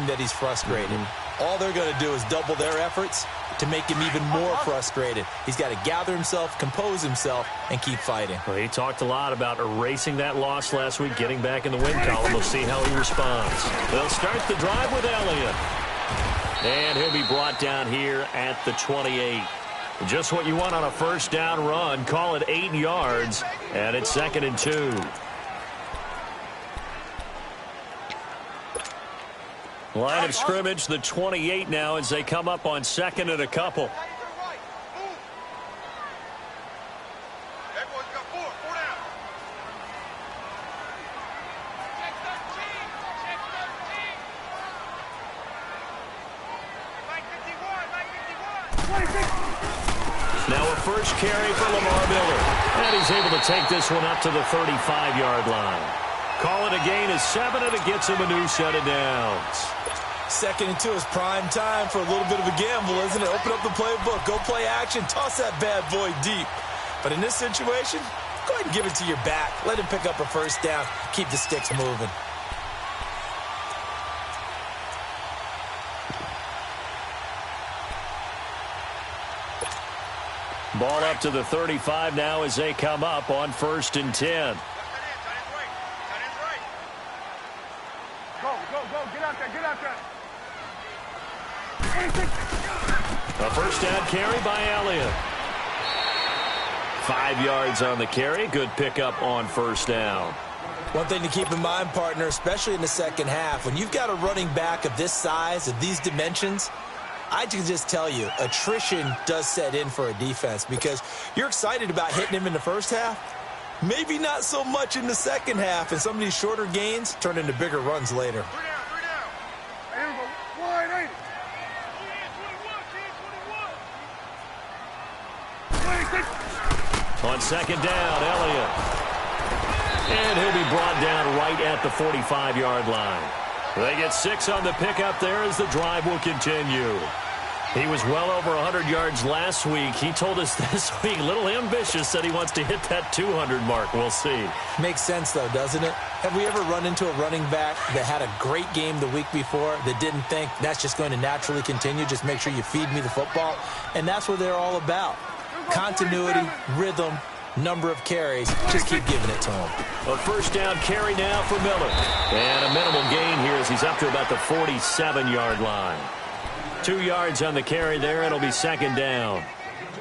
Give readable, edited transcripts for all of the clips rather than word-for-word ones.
him that he's frustrated. All they're going to do is double their efforts to make him even more frustrated. He's got to gather himself, compose himself, and keep fighting. Well, he talked a lot about erasing that loss last week, getting back in the win column. We'll see how he responds. They'll start the drive with Elliott. And he'll be brought down here at the 28. Just what you want on a first down run. Call it 8 yards, and it's 2nd and 2. Line of scrimmage, the 28 now as they come up on 2nd and a couple. Now a first carry for Lamar Miller. And he's able to take this one up to the 35-yard line. Call it a gain of 7, and it gets him a new set of downs. 2nd and 2 is prime time for a little bit of a gamble, isn't it? Open up the playbook, go play action, toss that bad boy deep. But in this situation, go ahead and give it to your back. Let him pick up a first down. Keep the sticks moving. Ball up to the 35 now as they come up on 1st and 10. A first down carry by Elliott. 5 yards on the carry. Good pickup on first down. One thing to keep in mind, partner, especially in the second half, when you've got a running back of this size, of these dimensions, I can just tell you, attrition does set in for a defense because you're excited about hitting him in the first half. Maybe not so much in the second half, and some of these shorter gains turn into bigger runs later. On 2nd down, Elliott. And he'll be brought down right at the 45-yard line. They get 6 on the pickup there as the drive will continue. He was well over 100 yards last week. He told us this week, a little ambitious, that he wants to hit that 200 mark. We'll see. Makes sense, though, doesn't it? Have we ever run into a running back that had a great game the week before that didn't think that's just going to naturally continue? Just make sure you feed me the football. And that's what they're all about. Continuity, rhythm, number of carries. Just keep giving it to him. A first down carry now for Miller. And a minimal gain here as he's up to about the 47-yard line. 2 yards on the carry there. It'll be 2nd down.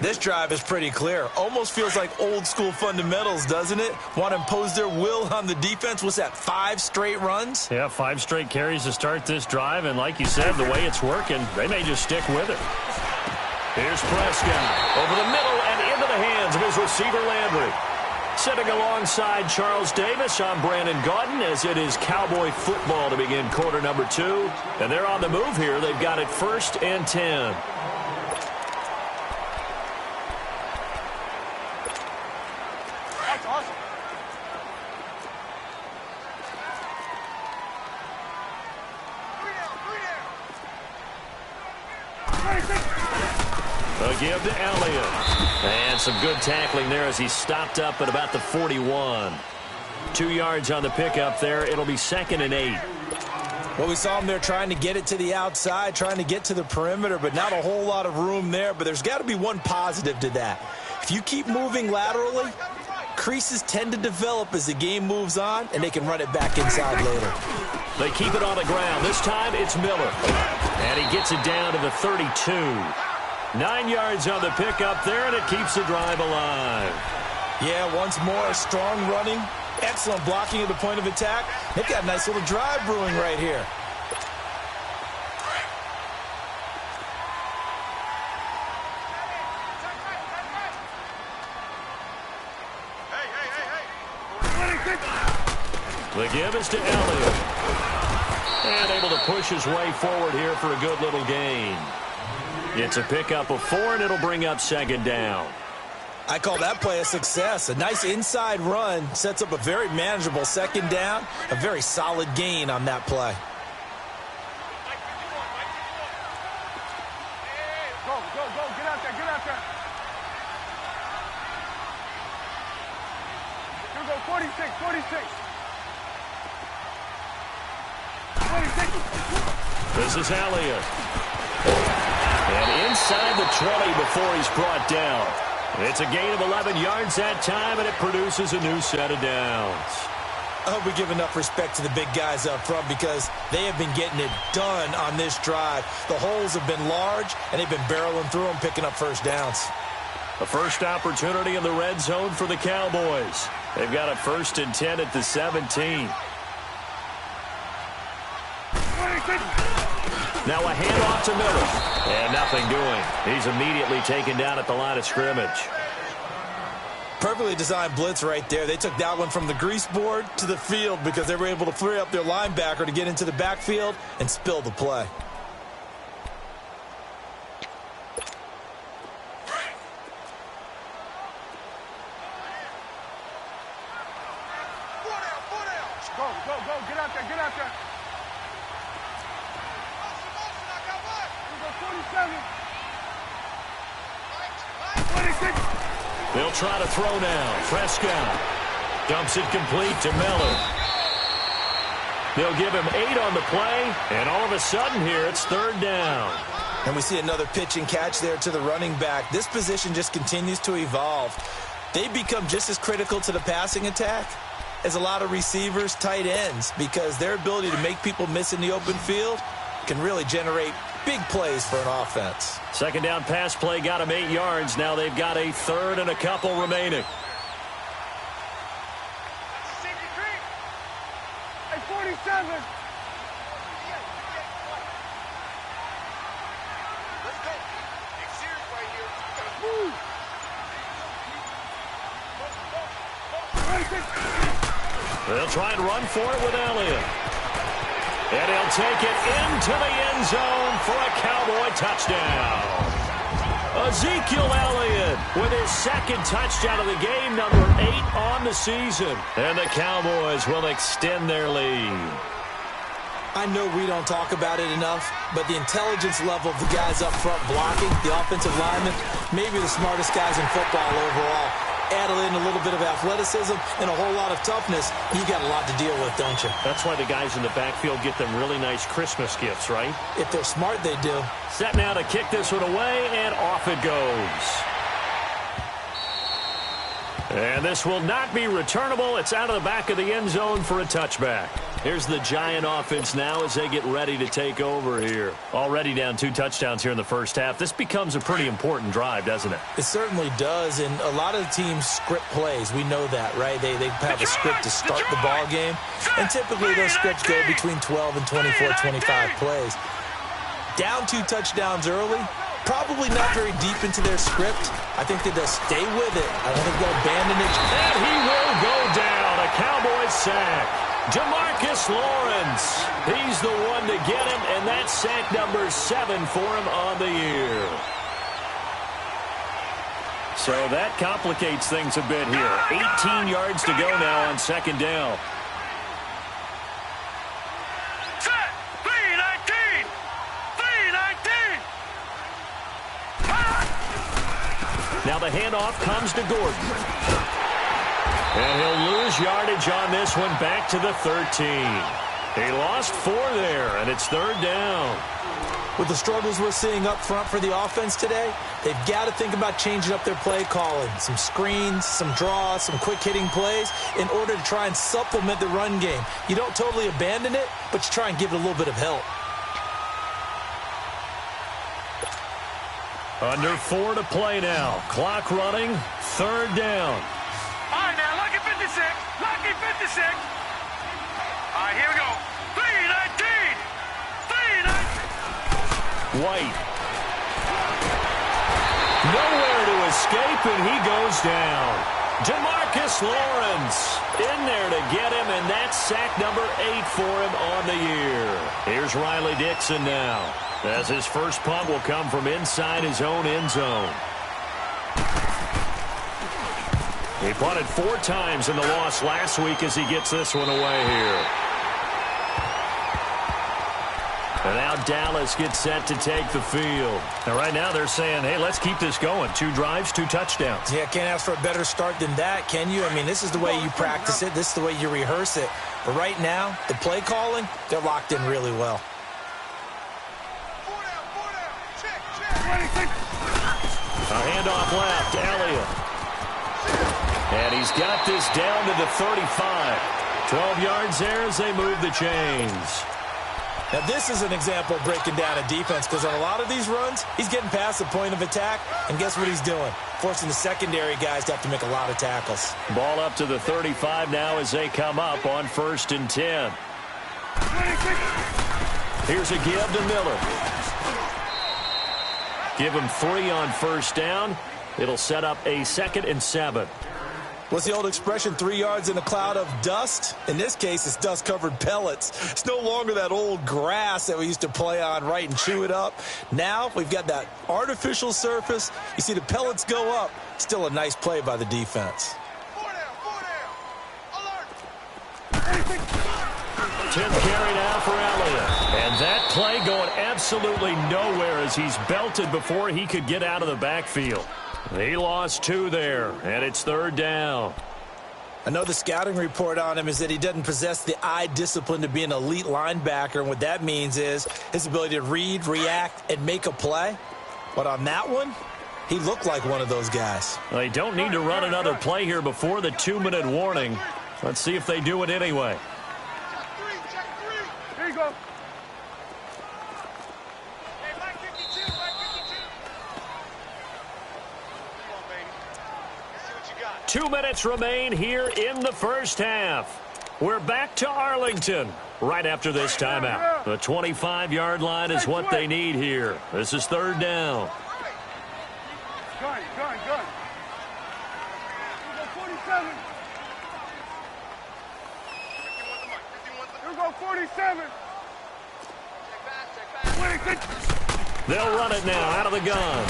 This drive is pretty clear. Almost feels like old school fundamentals, doesn't it? Want to impose their will on the defense. What's that, 5 straight runs? Yeah, 5 straight carries to start this drive. And like you said, the way it's working, they may just stick with it. Here's Prescott over the middle and into the hands of his receiver Landry. Sitting alongside Charles Davis, I'm Brandon Gaudin as it is Cowboy football to begin quarter number 2. And they're on the move here. They've got it 1st and 10. That's awesome. A give to Elliott. And some good tackling there as he stopped up at about the 41. 2 yards on the pickup there. It'll be 2nd and 8. Well, we saw him there trying to get it to the outside, trying to get to the perimeter, but not a whole lot of room there. But there's got to be one positive to that. If you keep moving laterally, creases tend to develop as the game moves on, and they can run it back inside later. They keep it on the ground. This time it's Miller. And he gets it down to the 32. 9 yards on the pickup there, and it keeps the drive alive. Yeah, once more, strong running, excellent blocking at the point of attack. They've got a nice little drive brewing right here. The give is to Elliott. And able to push his way forward here for a good little gain. It's a pickup of 4, and it'll bring up 2nd down. I call that play a success. A nice inside run sets up a very manageable 2nd down. A very solid gain on that play. Go, get out there. Here we go, 46. 26. This is Elliott. And inside the 20 before he's brought down. It's a gain of 11 yards that time, and it produces a new set of downs. I hope we give enough respect to the big guys up front because they have been getting it done on this drive. The holes have been large, and they've been barreling through them, picking up first downs. A first opportunity in the red zone for the Cowboys. They've got a 1st and 10 at the 17. Now a handoff to Miller. And nothing doing. He's immediately taken down at the line of scrimmage. Perfectly designed blitz right there. They took that one from the grease board to the field because they were able to free up their linebacker to get into the backfield and spill the play. Go, go, go. Get out there, get out there. Here we go, 47. 26. They'll try to throw now. Prescott dumps it complete to Miller. They'll give him 8 on the play, and all of a sudden here it's 3rd down. And we see another pitch and catch there to the running back. This position just continues to evolve. They become just as critical to the passing attack as a lot of receivers, tight ends, because their ability to make people miss in the open field can really generate big plays for an offense. 2nd down pass play got him 8 yards. Now they've got a 3rd and a couple remaining. Hey, 47. Let's go. It's serious right here. Woo. 26. They'll try and run for it with Elliott. And he'll take it into the end zone for a Cowboy touchdown. Ezekiel Elliott with his 2nd touchdown of the game, number 8 on the season. And the Cowboys will extend their lead. I know we don't talk about it enough, but the intelligence level of the guys up front blocking, the offensive linemen, maybe the smartest guys in football overall. Add in a little bit of athleticism and a whole lot of toughness, you got a lot to deal with, don't you? That's why the guys in the backfield get them really nice Christmas gifts, right? If they're smart, they do. Set now to kick this one away, and off it goes. And this will not be returnable. It's out of the back of the end zone for a touchback. Here's the Giant offense now as they get ready to take over here. Already down 2 touchdowns here in the first half. This becomes a pretty important drive, doesn't it? It certainly does, and a lot of the teams script plays. We know that, right? They have a script to start the ball game, and typically those scripts go between 12 and 24, 25 plays. Down 2 touchdowns early, probably not very deep into their script. I think that they'll stay with it. I don't think they'll abandon it. And he will go down. A Cowboys sack. Demarcus Lawrence. He's the one to get him, and that's sack number 7 for him on the year. So that complicates things a bit here. 18 yards to go now on 2nd down. Set. 319. 319. Now the handoff comes to Gordon. And he'll lose yardage on this one back to the 13. He lost 4 there, and it's 3rd down. With the struggles we're seeing up front for the offense today, they've got to think about changing up their play calling. Some screens, some draws, some quick-hitting plays in order to try and supplement the run game. You don't totally abandon it, but you try and give it a little bit of help. Under 4 to play now. Clock running, 3rd down. All right, now, lucky 56. Lucky 56. All right, here we go. 319. 319. White. Nowhere to escape, and he goes down. Demarcus Lawrence in there to get him, and that's sack number 8 for him on the year. Here's Riley Dixon now, as his first punt will come from inside his own end zone. He punted 4 times in the loss last week as he gets this one away here. And now Dallas gets set to take the field. And right now they're saying, hey, let's keep this going. 2 drives, 2 touchdowns. Yeah, can't ask for a better start than that, can you? I mean, this is the way you practice it. This is the way you rehearse it. But right now, the play calling, they're locked in really well. A handoff left, Elliott. And he's got this down to the 35. 12 yards there as they move the chains. Now, this is an example of breaking down a defense because on a lot of these runs, he's getting past the point of attack, and guess what he's doing? Forcing the secondary guys to have to make a lot of tackles. Ball up to the 35 now as they come up on 1st and 10. Here's a give to Miller. Give him 3 on 1st down. It'll set up a 2nd and 7. What's the old expression, 3 yards in a cloud of dust? In this case, it's dust-covered pellets. It's no longer that old grass that we used to play on, right, and chew it up. Now we've got that artificial surface. You see the pellets go up. Still a nice play by the defense. 10th carry now for Elliott. And that play going absolutely nowhere as he's belted before he could get out of the backfield. He lost 2 there, and it's 3rd down. I know the scouting report on him is that he doesn't possess the eye discipline to be an elite linebacker, and what that means is his ability to read, react, and make a play. But on that one, he looked like one of those guys. They don't need to run another play here before the 2-minute warning. Let's see if they do it anyway. Check 3. There you go. 2 minutes remain here in the 1st half. We're back to Arlington right after this timeout. The 25-yard line is what they need here. This is 3rd down. Gun. Here go 47. Here go 47. They'll run it now out of the gun.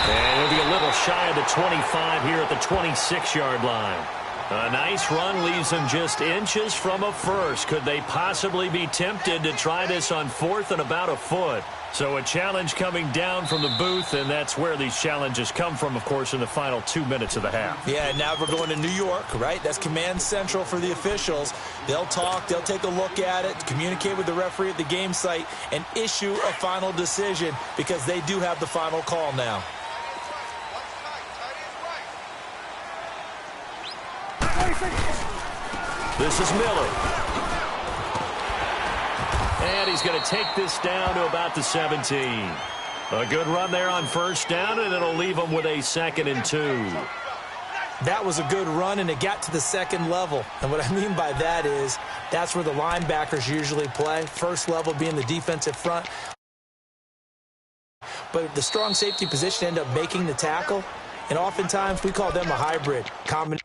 And he'll be a little shy of the 25 here at the 26-yard line. A nice run leaves them just inches from a first. Could they possibly be tempted to try this on 4th and about a foot? So a challenge coming down from the booth, and that's where these challenges come from, of course, in the final 2 minutes of the half. Yeah, now we're going to New York, right? That's command central for the officials. They'll talk, they'll take a look at it, communicate with the referee at the game site, and issue a final decision because they do have the final call now. This is Miller. And he's going to take this down to about the 17. A good run there on 1st down, and it'll leave them with a 2nd and 2. That was a good run, and it got to the 2nd level. And what I mean by that is that's where the linebackers usually play. 1st level being the defensive front. But the strong safety position ended up making the tackle, and oftentimes we call them a hybrid combination.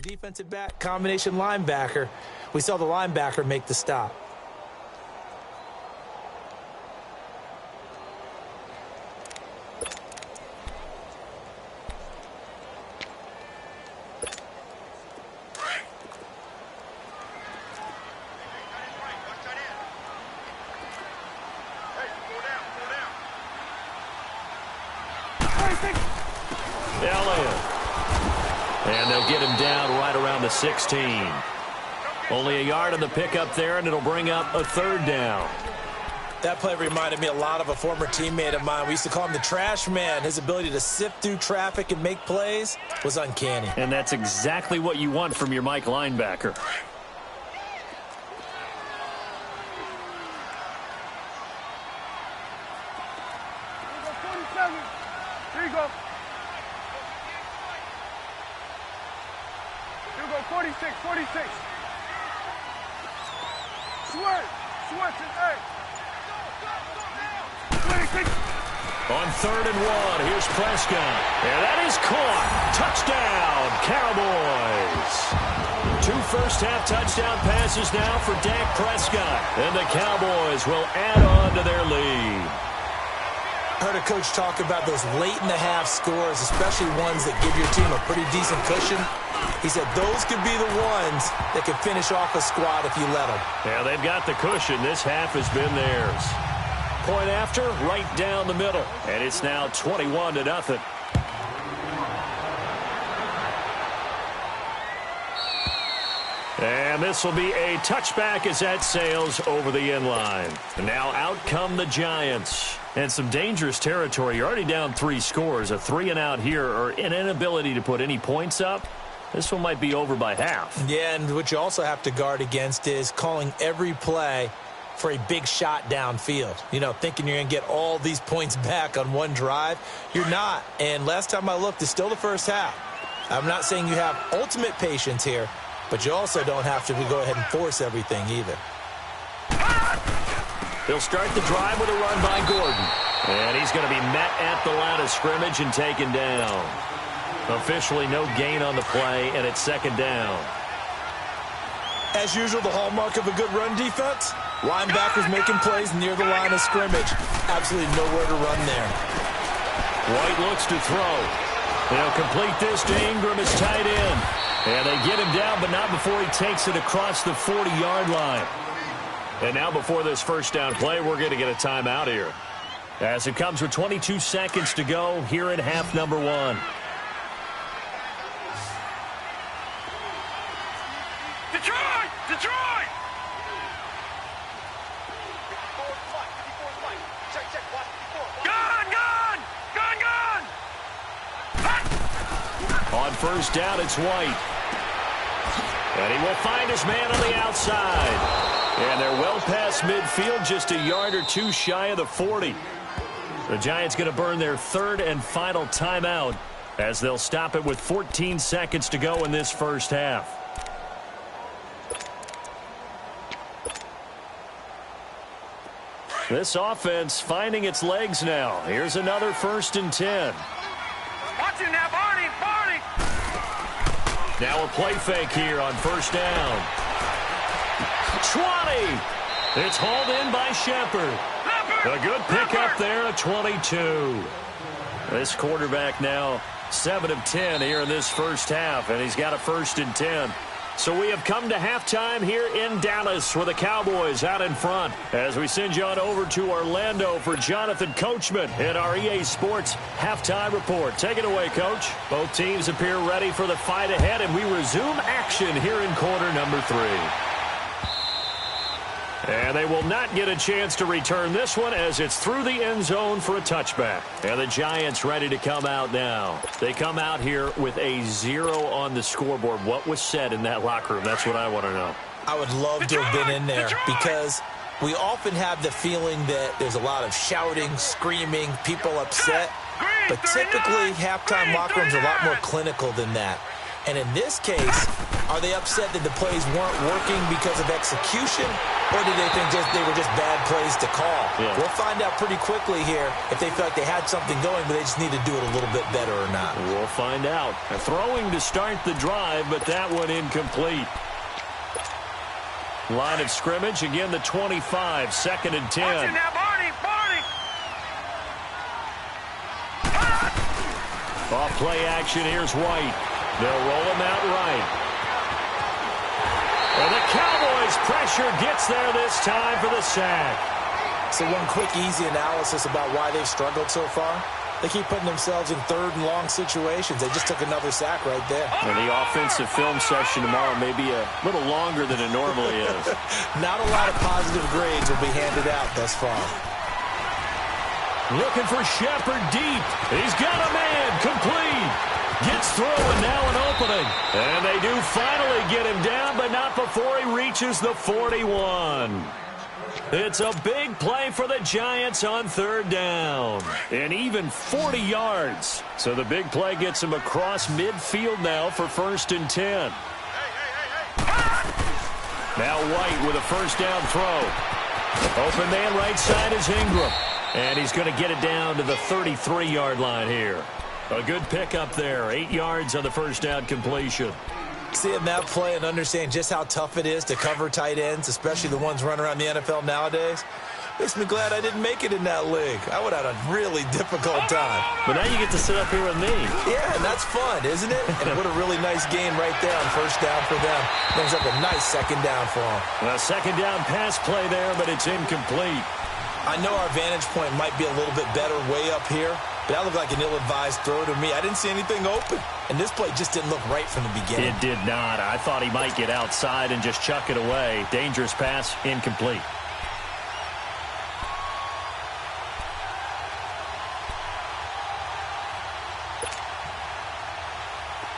Defensive back, combination linebacker. We saw the linebacker make the stop. And they'll get him down right around the 16. Only a yard on the pickup there, and it'll bring up a 3rd down. That play reminded me a lot of a former teammate of mine. We used to call him the trash man. His ability to sift through traffic and make plays was uncanny. And that's exactly what you want from your Mike linebacker. Here you go. Here we go, 46, 46. Switch, hey. 26. On 3rd and 1, here's Prescott. And that is caught. Touchdown, Cowboys. 2 first-half touchdown passes now for Dak Prescott. And the Cowboys will add on to their lead. Heard a coach talk about those late-in-the-half scores, especially ones that give your team a pretty decent cushion. He said those could be the ones that could finish off a squad if you let them. Yeah, they've got the cushion. This half has been theirs. Point after, right down the middle. And it's now 21-0. And this will be a touchback as that sails over the end line. And now out come the Giants. And some dangerous territory. You're already down 3 scores. A 3-and-out here or an inability to put any points up. This one might be over by half. Yeah, and what you also have to guard against is calling every play for a big shot downfield. You know, thinking you're going to get all these points back on one drive. You're not. And last time I looked, it's still the first half. I'm not saying you have ultimate patience here, but you also don't have to go ahead and force everything either. They'll start the drive with a run by Gordon. And he's going to be met at the line of scrimmage and taken down. Officially no gain on the play, and it's 2nd down. As usual, the hallmark of a good run defense, linebackers making plays near the line of scrimmage. Absolutely nowhere to run there. White looks to throw. They'll complete this to Ingram as tight end. And they get him down, but not before he takes it across the 40-yard line. And now before this first down play, we're going to get a timeout here. As it comes with 22 seconds to go here in half number 1. Detroit! On first down, it's White. And he will find his man on the outside. And they're well past midfield, just a yard or 2 shy of the 40. The Giants going to burn their 3rd and final timeout as they'll stop it with 14 seconds to go in this first half. This offense finding its legs now. Here's another 1st and 10. Watch him now, Barney! Now a play fake here on first down. 20! It's hauled in by Shepard. A good pickup there at 22. This quarterback now 7 of 10 here in this first half, and he's got a 1st and 10. So we have come to halftime here in Dallas with the Cowboys out in front as we send you on over to Orlando for Jonathan Coachman in our EA Sports halftime report. Take it away, Coach. Both teams appear ready for the fight ahead, and we resume action here in quarter number 3. And they will not get a chance to return this one as it's through the end zone for a touchback. And the Giants ready to come out now. They come out here with a 0 on the scoreboard. What was said in that locker room? That's what I want to know. I would love to have been in there because we often have the feeling that there's a lot of shouting, screaming, people upset. But typically, halftime locker rooms are a lot more clinical than that. And in this case, are they upset that the plays weren't working because of execution, or did they think they were just bad plays to call? Yeah. We'll find out pretty quickly here if they feel like they had something going, but they just need to do it a little bit better or not. We'll find out. A throwing to start the drive, but that one incomplete. Line of scrimmage, again the 25, 2nd and 10. Watch it now, Barney! Off play action, here's White. They'll roll him out right. And the Cowboys pressure gets there this time for the sack. So one quick, easy analysis about why they've struggled so far. They keep putting themselves in 3rd and long situations. They just took another sack right there. And the offensive film session tomorrow may be a little longer than it normally is. Not a lot of positive grades will be handed out thus far. Looking for Shepard deep. He's got a man complete. Gets through and now an opening. And they do finally get him down, but not before he reaches the 41. It's a big play for the Giants on third down. And even 40 yards. So the big play gets him across midfield now for 1st and 10. Now White with a first down throw. Open man right side is Ingram. And he's going to get it down to the 33-yard line here. A good pickup there. 8 yards on the first down completion. Seeing that play and understand just how tough it is to cover tight ends, especially the ones running around the NFL nowadays, makes me glad I didn't make it in that league. I would have had a really difficult time. But now you get to sit up here with me. Yeah, and that's fun, isn't it? And what a really nice game right there on first down for them. Brings up a nice second down for them. A second down pass play there, but it's incomplete. I know our vantage point might be a little bit better way up here, but that looked like an ill-advised throw to me. I didn't see anything open, and this play just didn't look right from the beginning. It did not. I thought he might get outside and just chuck it away. Dangerous pass, incomplete.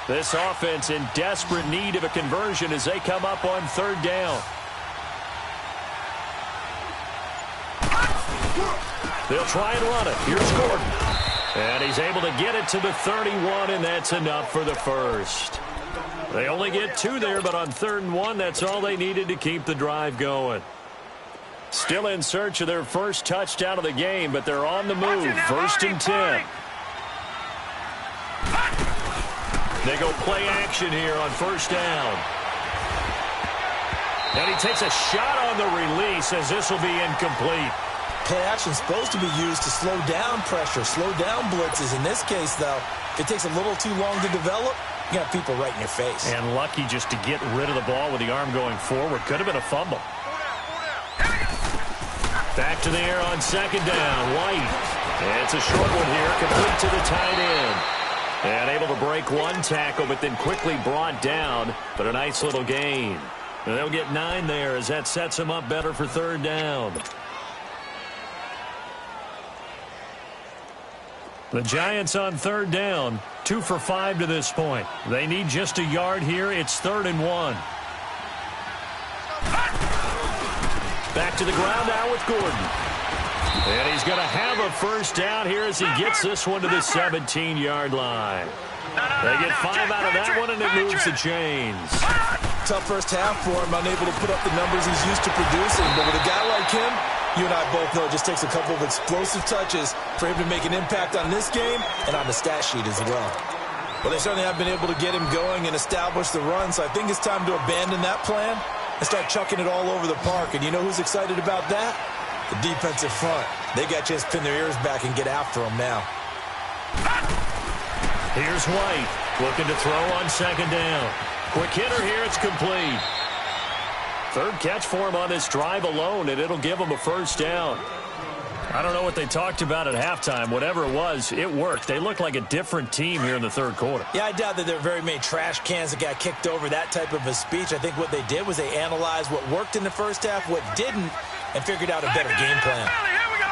This offense in desperate need of a conversion as they come up on third down. They'll try and run it. Here's Gordon. And he's able to get it to the 31, and that's enough for the first. They only get 2 there, but on 3rd and 1, that's all they needed to keep the drive going. Still in search of their first touchdown of the game, but they're on the move. 1st and 10. They go play action here on first down. And he takes a shot on the release as this will be incomplete. Play action is supposed to be used to slow down pressure, slow down blitzes. In this case, though, if it takes a little too long to develop, you got people right in your face. And lucky just to get rid of the ball with the arm going forward. Could have been a fumble. Back to the air on second down. White. And it's a short one here, complete to the tight end. And able to break one tackle, but then quickly brought down. But a nice little gain. And they'll get 9 there as that sets them up better for third down. The Giants on third down, 2 for 5 to this point. They need just a yard here. It's 3rd and 1. Back to the ground now with Gordon. And he's going to have a first down here as he gets this one to the 17-yard line. They get 5 out of that one, and it moves the chains. Tough first half for him, unable to put up the numbers he's used to producing. But with a guy like him, you and I both know it just takes a couple of explosive touches for him to make an impact on this game and on the stat sheet as well. Well, they certainly have been able to get him going and establish the run, so I think it's time to abandon that plan and start chucking it all over the park. And you know who's excited about that? The defensive front. They got to just pin their ears back and get after him now. Here's White looking to throw on second down. Quick hitter here, it's complete. 3rd catch for him on this drive alone, and it'll give him a first down. I don't know what they talked about at halftime. Whatever it was, it worked. They look like a different team here in the 3rd quarter. Yeah, I doubt that there are very many trash cans that got kicked over, that type of a speech. I think what they did was they analyzed what worked in the first half, what didn't, and figured out a better game plan. Here we go.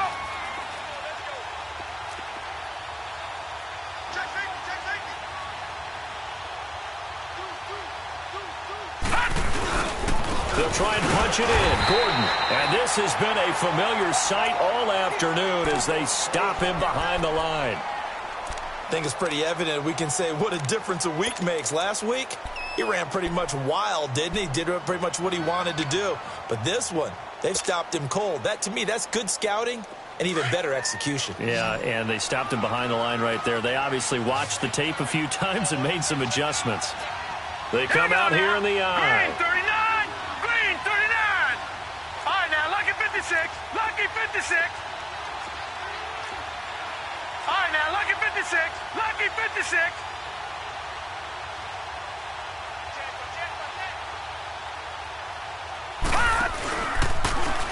They'll try and punch it in. Gordon. And this has been a familiar sight all afternoon as they stop him behind the line. I think it's pretty evident we can say what a difference a week makes. Last week, he ran pretty much wild, didn't he? Did pretty much what he wanted to do. But this one, they've stopped him cold. That, to me, that's good scouting and even better execution. Yeah, and they stopped him behind the line right there. They obviously watched the tape a few times and made some adjustments. They come out here in the eye. Green 39. Green 39. All right, now, lucky 56. Lucky 56. All right, now, lucky 56. Lucky 56.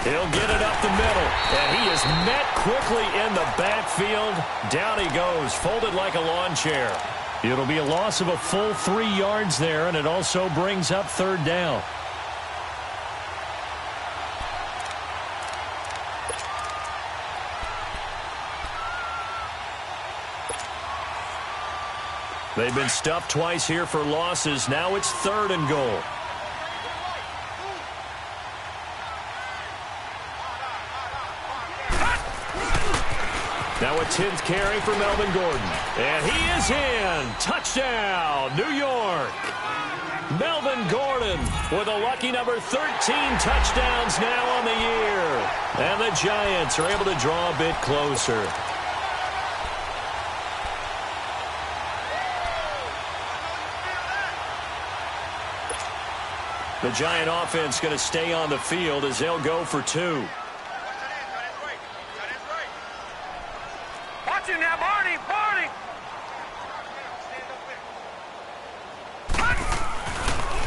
He'll get it up the middle, and he is met quickly in the backfield. Down he goes, folded like a lawn chair. It'll be a loss of a full 3 yards there, and it also brings up third down. They've been stuffed twice here for losses. Now it's 3rd and goal. Now a 10th carry for Melvin Gordon. And he is in. Touchdown, New York. Melvin Gordon with a lucky number 13 touchdowns now on the year. And the Giants are able to draw a bit closer. The Giant offense going to stay on the field as they'll go for 2. Watch him now, Barney! Barney!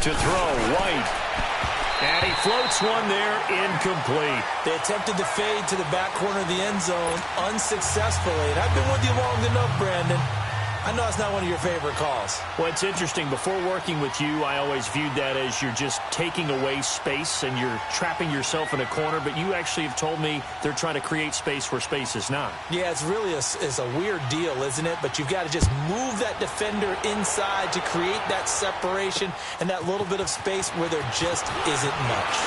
To throw, White. And he floats one there, incomplete. They attempted to fade to the back corner of the end zone unsuccessfully. And I've been with you long enough, Brandon. I know it's not one of your favorite calls. Well, it's interesting. Before working with you, I always viewed that as you're just taking away space and you're trapping yourself in a corner. But you actually have told me they're trying to create space where space is not. Yeah, it's really a weird deal, isn't it? But you've got to just move that defender inside to create that separation and that little bit of space where there just isn't much.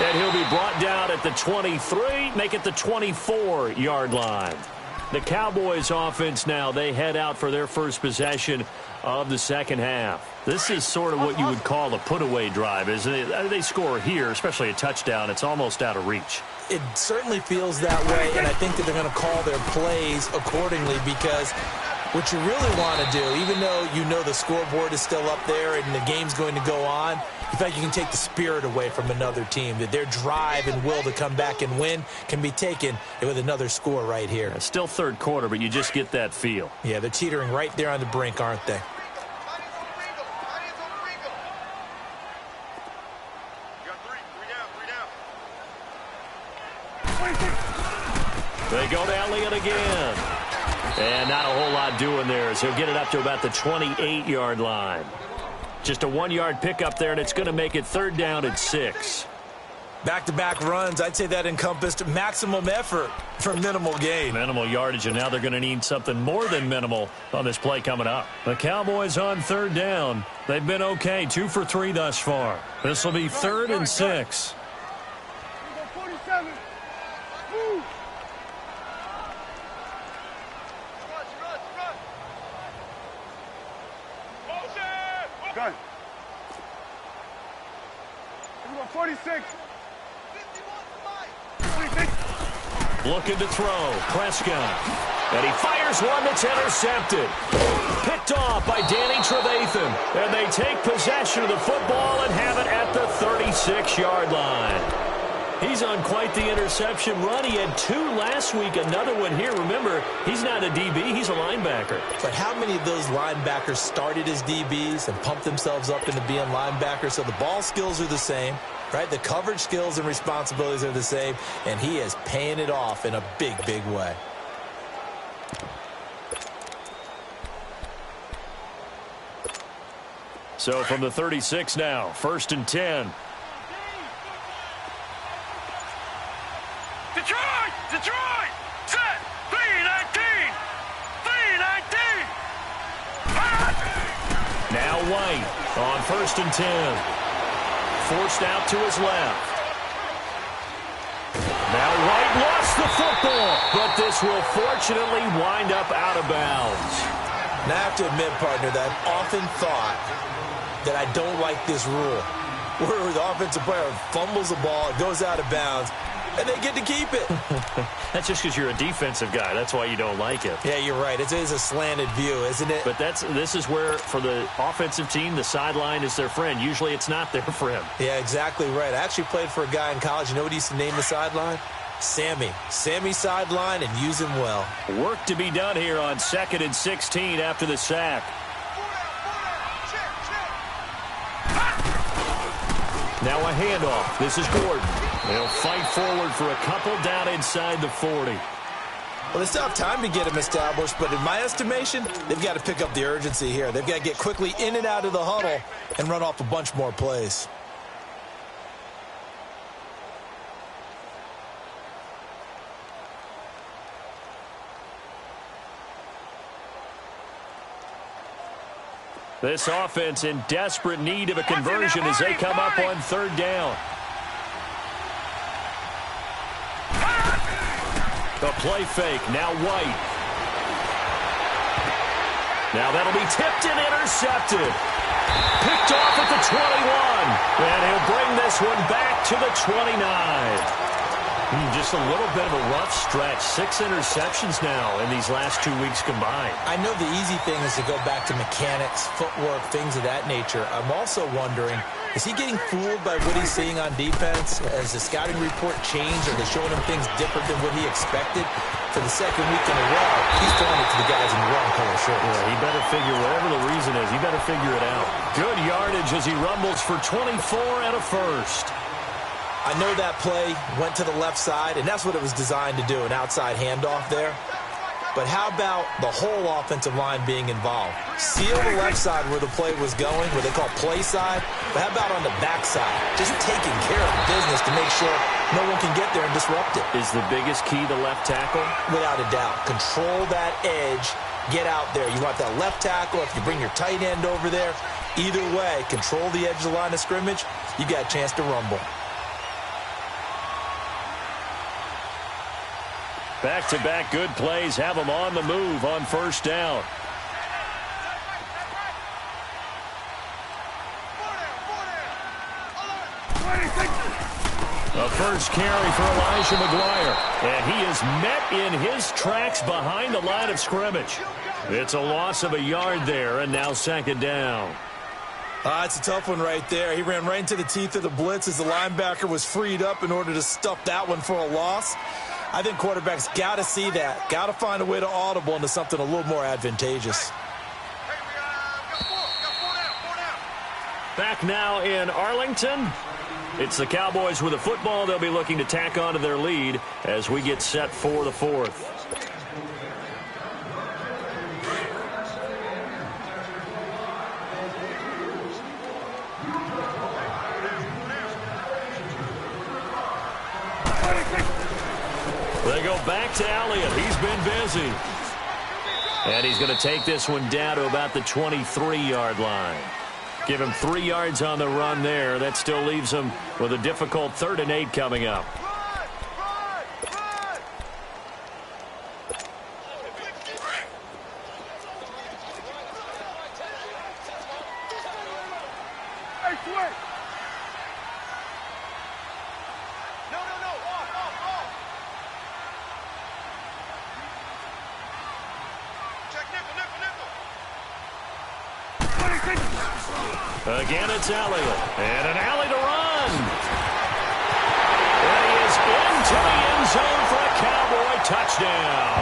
And he'll be brought down at the 23, make it the 24-yard line. The Cowboys offense now, they head out for their first possession of the second half. This is sort of what you would call a put-away drive, isn't it? They score here, especially a touchdown. It's almost out of reach. It certainly feels that way, and I think that they're going to call their plays accordingly because what you really want to do, even though you know the scoreboard is still up there and the game's going to go on, in fact, you can take the spirit away from another team, that their drive and will to come back and win can be taken with another score right here. It's still third quarter, but you just get that feel. Yeah, they're teetering right there on the brink, aren't they? They go to Elliott again. And not a whole lot doing there as he'll get it up to about the 28-yard line. Just a 1-yard pickup there, and it's going to make it third down and 6. Back-to-back runs, I'd say that encompassed maximum effort for minimal gain. Minimal yardage, and now they're going to need something more than minimal on this play coming up. The Cowboys on third down. They've been okay, 2 for 3 thus far. This will be third and 6. Go. 46. Looking to throw. Prescott. And he fires one that's intercepted. Picked off by Danny Trevathan. And they take possession of the football and have it at the 36-yard line. He's on quite the interception run. He had 2 last week, another one here. Remember, he's not a DB, he's a linebacker. But how many of those linebackers started as DBs and pumped themselves up into being linebackers? So the ball skills are the same, right? The coverage skills and responsibilities are the same, and he is paying it off in a big, big way. So from the 36 now, 1st and 10. Detroit! Detroit! Set! 3-19! 3-19! Now White on 1st and 10. Forced out to his left. Now White lost the football, but this will fortunately wind up out of bounds. Now I have to admit, partner, that I've often thought that I don't like this rule, where the offensive player fumbles the ball, it goes out of bounds, and they get to keep it. That's just because you're a defensive guy. That's why you don't like it. Yeah, you're right. It is a slanted view, isn't it? But this is where, for the offensive team, the sideline is their friend. Usually it's not there for him. Yeah, exactly right. I actually played for a guy in college. You know what he used to name the sideline? Sammy. Sammy sideline, and use him well. Work to be done here on 2nd and 16 after the sack. Now a handoff. This is Gordon. They'll fight forward for a couple down inside the 40. Well, they still have time to get him established, but in my estimation, they've got to pick up the urgency here. They've got to get quickly in and out of the huddle and run off a bunch more plays. This offense in desperate need of a conversion as they come up on 3rd down. A play fake. Now White. Now that'll be tipped and intercepted. Picked off at the 21. And he'll bring this one back to the 29. Just a little bit of a rough stretch. 6 interceptions now in these last 2 weeks combined. I know the easy thing is to go back to mechanics, footwork, things of that nature. I'm also wondering, is he getting fooled by what he's seeing on defense? Has the scouting report changed? Are they showing him things different than what he expected? For the second week in a row, he's throwing it to the guys in the wrong color shirts. Yeah, he better figure, whatever the reason is, he better figure it out. Good yardage as he rumbles for 24 and a first. I know that play went to the left side, and that's what it was designed to do, an outside handoff there. But how about the whole offensive line being involved? Seal the left side where the play was going, what they call play side. But how about on the back side? Just taking care of business to make sure no one can get there and disrupt it. Is the biggest key the left tackle? Without a doubt. Control that edge. Get out there. You want that left tackle. If you bring your tight end over there, either way, control the edge of the line of scrimmage, you got a chance to rumble. Back-to-back good plays have them on the move on first down. A first carry for Elijah McGuire. And he is met in his tracks behind the line of scrimmage. It's a loss of a yard there, and now second down. It's a tough one right there. He ran right into the teeth of the blitz as the linebacker was freed up in order to stuff that one for a loss. I think quarterbacks got to see that. Got to find a way to audible into something a little more advantageous. Back now in Arlington. It's the Cowboys with a football. They'll be looking to tack on to their lead as we get set for the fourth. They go back to Elliott. He's been busy. And he's going to take this one down to about the 23-yard line. Give him 3 yards on the run there. That still leaves him with a difficult 3rd and 8 coming up. Again, it's Elliott. And an alley to run. And he is into the end zone for a Cowboy touchdown.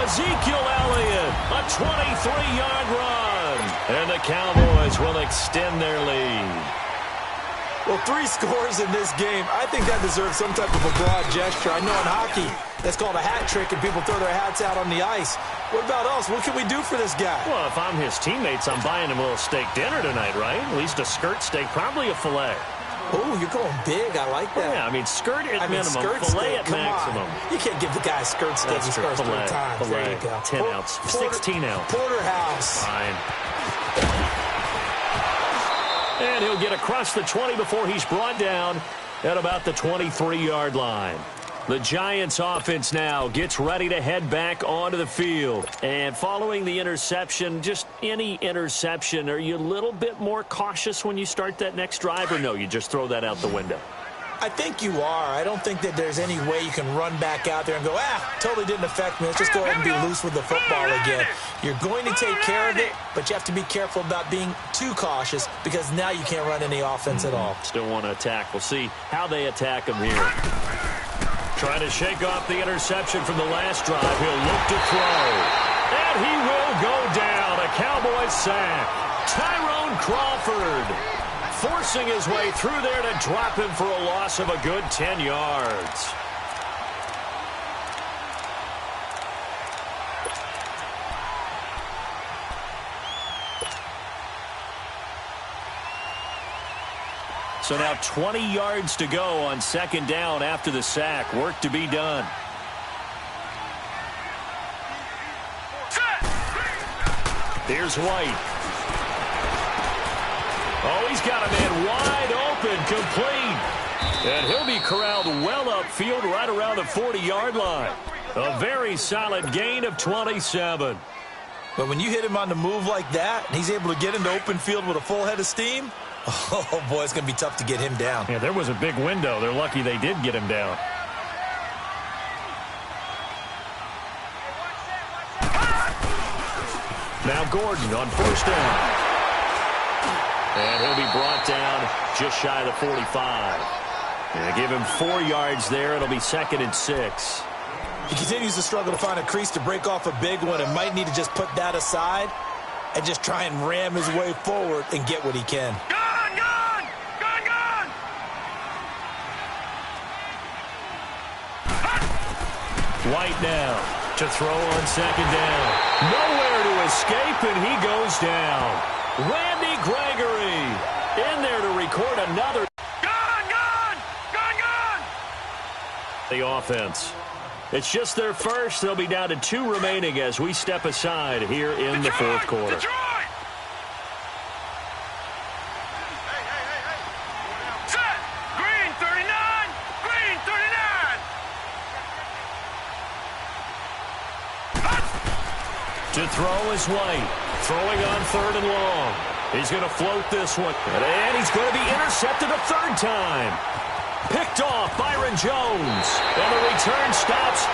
Ezekiel Elliott, a 23-yard run. And the Cowboys will extend their lead. Well, 3 scores in this game. I think that deserves some type of a broad gesture. I know in hockey, that's called a hat trick, and people throw their hats out on the ice. What about us? What can we do for this guy? Well, if I'm his teammates, I'm buying him a little steak dinner tonight, right? At least a skirt steak, probably a filet. Oh, you're going big. I like that. Yeah, I mean, skirt at minimum, filet at maximum. You can't give the guy a skirt steak his first 3 times. There you go. 10 ounce, 16 ounce. Porterhouse. Fine. And he'll get across the 20 before he's brought down at about the 23-yard line. The Giants offense now gets ready to head back onto the field. And following the interception, just any interception, are you a little bit more cautious when you start that next drive, or no, you just throw that out the window? I think you are. I don't think that there's any way you can run back out there and go, totally didn't affect me. Let's just go ahead and be loose with the football again. You're going to take care of it, but you have to be careful about being too cautious because now you can't run any offense at all. Still want to attack. We'll see how they attack him here. Trying to shake off the interception from the last drive. He'll look to throw. And he will go down. A Cowboys sack. Tyrone Crawford forcing his way through there to drop him for a loss of a good 10 yards. So now 20 yards to go on second down after the sack. Work to be done. Here's White. Oh, he's got a man wide open, complete. And he'll be corralled well upfield right around the 40-yard line. A very solid gain of 27. But when you hit him on the move like that, and he's able to get into open field with a full head of steam, oh, boy, it's going to be tough to get him down. Yeah, there was a big window. They're lucky they did get him down. Now Gordon on first down. And he'll be brought down just shy of the 45. And give him 4 yards there. It'll be 2nd and 6. He continues to struggle to find a crease to break off a big one and might need to just put that aside and just try and ram his way forward and get what he can. Gone, gone! Gone, gone! White now to throw on 2nd down. Nowhere to escape, and he goes down. Randy Gregory in there to record another. Gone, gone! Gone, gone! The offense. It's just their first. They'll be down to 2 remaining as we step aside here in the 4th quarter. Detroit! Set! Green 39! Green 39! To throw is White. Throwing on 3rd and long. He's going to float this one. And he's going to be intercepted a 3rd time. Picked off Byron Jones. And the return stops